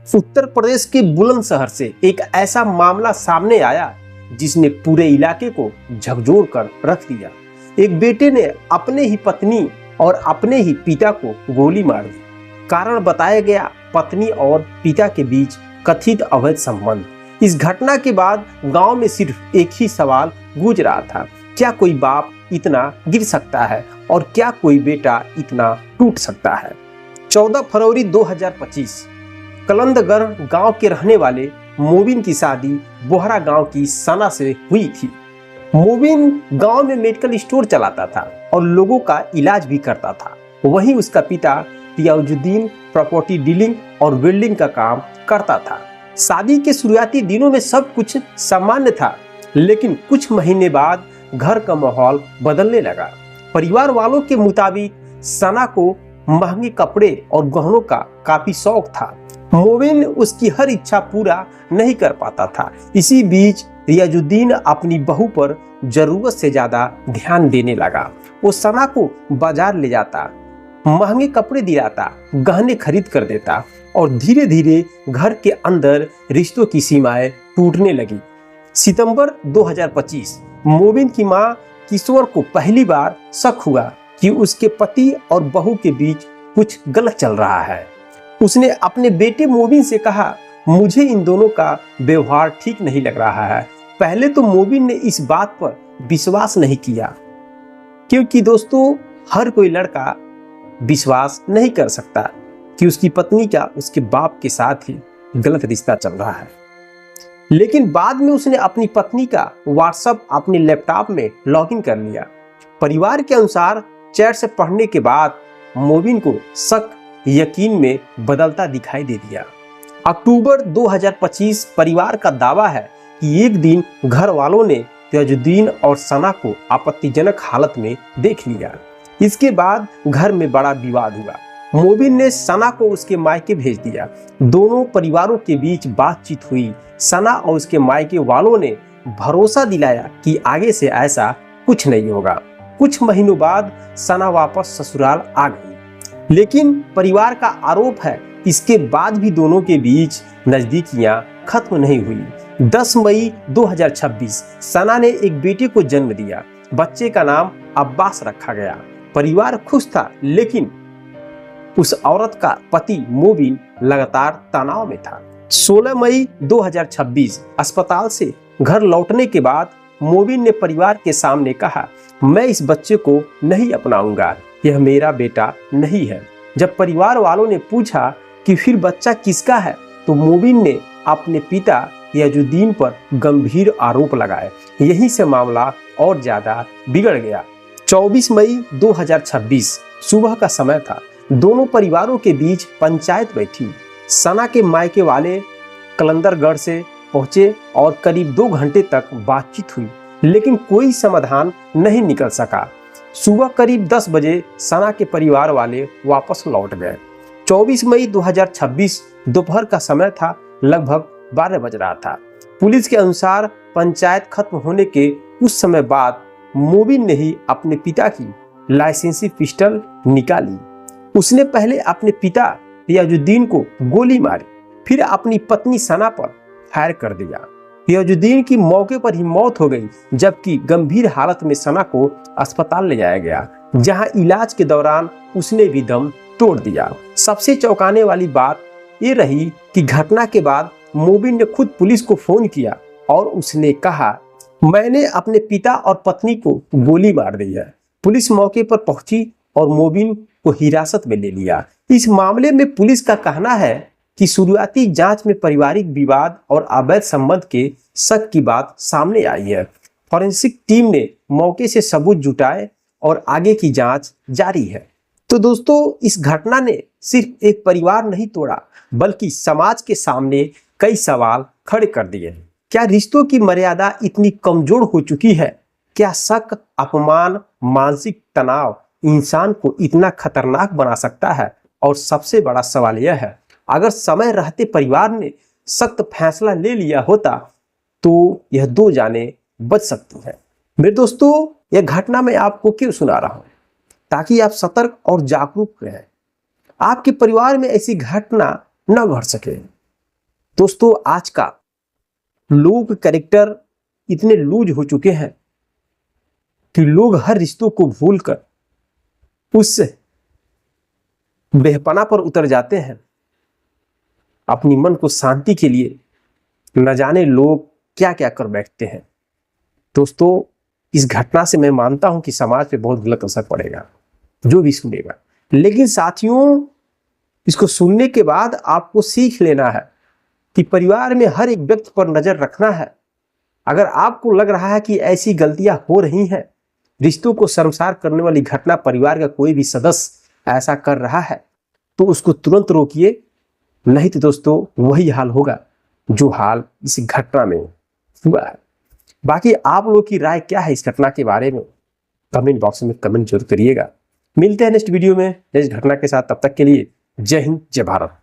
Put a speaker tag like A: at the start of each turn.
A: उत्तर प्रदेश के बुलंदशहर से एक ऐसा मामला सामने आया जिसने पूरे इलाके को झकझोर कर रख दिया। एक बेटे ने अपने ही पत्नी और अपने ही पिता को गोली मार दी। कारण बताया गया पत्नी और पिता के बीच कथित अवैध संबंध। इस घटना के बाद गांव में सिर्फ एक ही सवाल गूंज रहा था, क्या कोई बाप इतना गिर सकता है और क्या कोई बेटा इतना टूट सकता है। 14 फरवरी 2025 कलंदगढ़ गांव के रहने वाले मोबिन की शादी बोहरा गांव की सना से हुई थी। मोबिन गांव में मेडिकल स्टोर चलाता था और लोगों का इलाज भी करता था। वहीं उसका पिता रियाजुद्दीन प्रॉपर्टी डीलिंग और बिल्डिंग का काम करता था। शादी के शुरुआती दिनों में सब कुछ सामान्य था, लेकिन कुछ महीने बाद घर का माहौल बदलने लगा। परिवार वालों के मुताबिक सना को महंगे कपड़े और गहनों का काफी शौक था। मोबिन उसकी हर इच्छा पूरा नहीं कर पाता था। इसी बीच रियाजुद्दीन अपनी बहू पर जरूरत से ज्यादा ध्यान देने लगा। वो सना को बाजार ले जाता, महंगे कपड़े दिलाता, गहने खरीद कर देता और धीरे धीरे घर के अंदर रिश्तों की सीमाएं टूटने लगी। सितंबर 2025 मोबिन की मां किशोर को पहली बार शक हुआ कि उसके पति और बहू के बीच कुछ गलत चल रहा है। उसने अपने बेटे मोबिन से कहा, मुझे इन दोनों का व्यवहार ठीक नहीं लग रहा है। पहले तो मोबिन ने इस बात पर विश्वास नहीं किया, क्योंकि दोस्तों हर कोई लड़का विश्वास नहीं कर सकता कि उसकी पत्नी का उसके बाप के साथ ही गलत रिश्ता चल रहा है। लेकिन बाद में उसने अपनी पत्नी का व्हाट्सएप अपने लैपटॉप में लॉगिन कर लिया। परिवार के अनुसार चैट से पढ़ने के बाद मोबिन को शक यकीन में बदलता दिखाई दे दिया। अक्टूबर 2025 परिवार का दावा है कि एक दिन घर वालों ने रियाजुद्दीन और सना को आपत्तिजनक हालत में देख लिया। इसके बाद घर में बड़ा विवाद हुआ। मोबिन ने सना को उसके मायके भेज दिया। दोनों परिवारों के बीच बातचीत हुई। सना और उसके मायके वालों ने भरोसा दिलाया कि आगे से ऐसा कुछ नहीं होगा। कुछ महीनों बाद सना वापस ससुराल आ गई, लेकिन परिवार का आरोप है इसके बाद भी दोनों के बीच नजदीकियां खत्म नहीं हुई। 10 मई 2026 सना ने एक बेटे को जन्म दिया। बच्चे का नाम अब्बास रखा गया। परिवार खुश था, लेकिन उस औरत का पति मोबिन लगातार तनाव में था। 16 मई 2026 अस्पताल से घर लौटने के बाद मोबिन ने परिवार के सामने कहा, मैं इस बच्चे को नहीं अपनाऊंगा, यह मेरा बेटा नहीं है। जब परिवार वालों ने पूछा कि फिर बच्चा किसका है, तो मोबिन ने अपने पिता रियाजुद्दीन पर गंभीर आरोप लगाए। यहीं से मामला और ज्यादा बिगड़ गया। 24 मई 2026 सुबह का समय था। दोनों परिवारों के बीच पंचायत बैठी। सना के मायके वाले कलंदरगढ़ से पहुंचे और करीब 2 घंटे तक बातचीत हुई, लेकिन कोई समाधान नहीं निकल सका। सुबह करीब 10 बजे सना के परिवार वाले वापस लौट गए। 24 मई 2026 दोपहर का समय था, लगभग 12 बज रहा था। पुलिस के अनुसार पंचायत खत्म होने के कुछ समय बाद मोबिन ने ही अपने पिता की लाइसेंसी पिस्टल निकाली। उसने पहले अपने पिता रियाजुद्दीन को गोली मारी, फिर अपनी पत्नी सना पर फायर कर दिया। रियाजुद्दीन की मौके पर ही मौत हो गई, जबकि गंभीर हालत में सना को अस्पताल ले जाया गया, जहां इलाज के दौरान उसने भी दम तोड़ दिया। सबसे चौंकाने वाली बात ये रही कि घटना के बाद मोबिन ने खुद पुलिस को फोन किया और उसने कहा, मैंने अपने पिता और पत्नी को गोली मार दी है। पुलिस मौके पर पहुंची और मोबिन को हिरासत में ले लिया। इस मामले में पुलिस का कहना है कि शुरुआती जांच में पारिवारिक विवाद और अवैध संबंध के शक की बात सामने आई है। फॉरेंसिक टीम ने मौके से सबूत जुटाए और आगे की जांच जारी है। तो दोस्तों, इस घटना ने सिर्फ एक परिवार नहीं तोड़ा, बल्कि समाज के सामने कई सवाल खड़े कर दिए। क्या रिश्तों की मर्यादा इतनी कमजोर हो चुकी है? क्या शक, अपमान, मानसिक तनाव इंसान को इतना खतरनाक बना सकता है? और सबसे बड़ा सवाल यह है, अगर समय रहते परिवार ने सख्त फैसला ले लिया होता तो यह 2 जानें बच सकती हैं। मेरे दोस्तों, यह घटना मैं आपको क्यों सुना रहा हूं? ताकि आप सतर्क और जागरूक रहें, आपके परिवार में ऐसी घटना न घट सके। दोस्तों आज का लोग कैरेक्टर इतने लूज हो चुके हैं कि लोग हर रिश्तों को भूलकर उस बेहपना पर उतर जाते हैं। अपनी मन को शांति के लिए न जाने लोग क्या क्या कर बैठते हैं। दोस्तों इस घटना से मैं मानता हूं कि समाज पे बहुत गलत असर पड़ेगा जो भी सुनेगा, लेकिन साथियों इसको सुनने के बाद आपको सीख लेना है कि परिवार में हर एक व्यक्ति पर नजर रखना है। अगर आपको लग रहा है कि ऐसी गलतियां हो रही हैं, रिश्तों को शर्मसार करने वाली घटना परिवार का कोई भी सदस्य ऐसा कर रहा है, तो उसको तुरंत रोकिए, नहीं तो दोस्तों वही हाल होगा जो हाल इस घटना में हुआ है। बाकी आप लोगों की राय क्या है इस घटना के बारे में, कमेंट बॉक्स में कमेंट जरूर करिएगा। मिलते हैं नेक्स्ट वीडियो में नेक्स्ट घटना के साथ, तब तक के लिए जय हिंद जय भारत।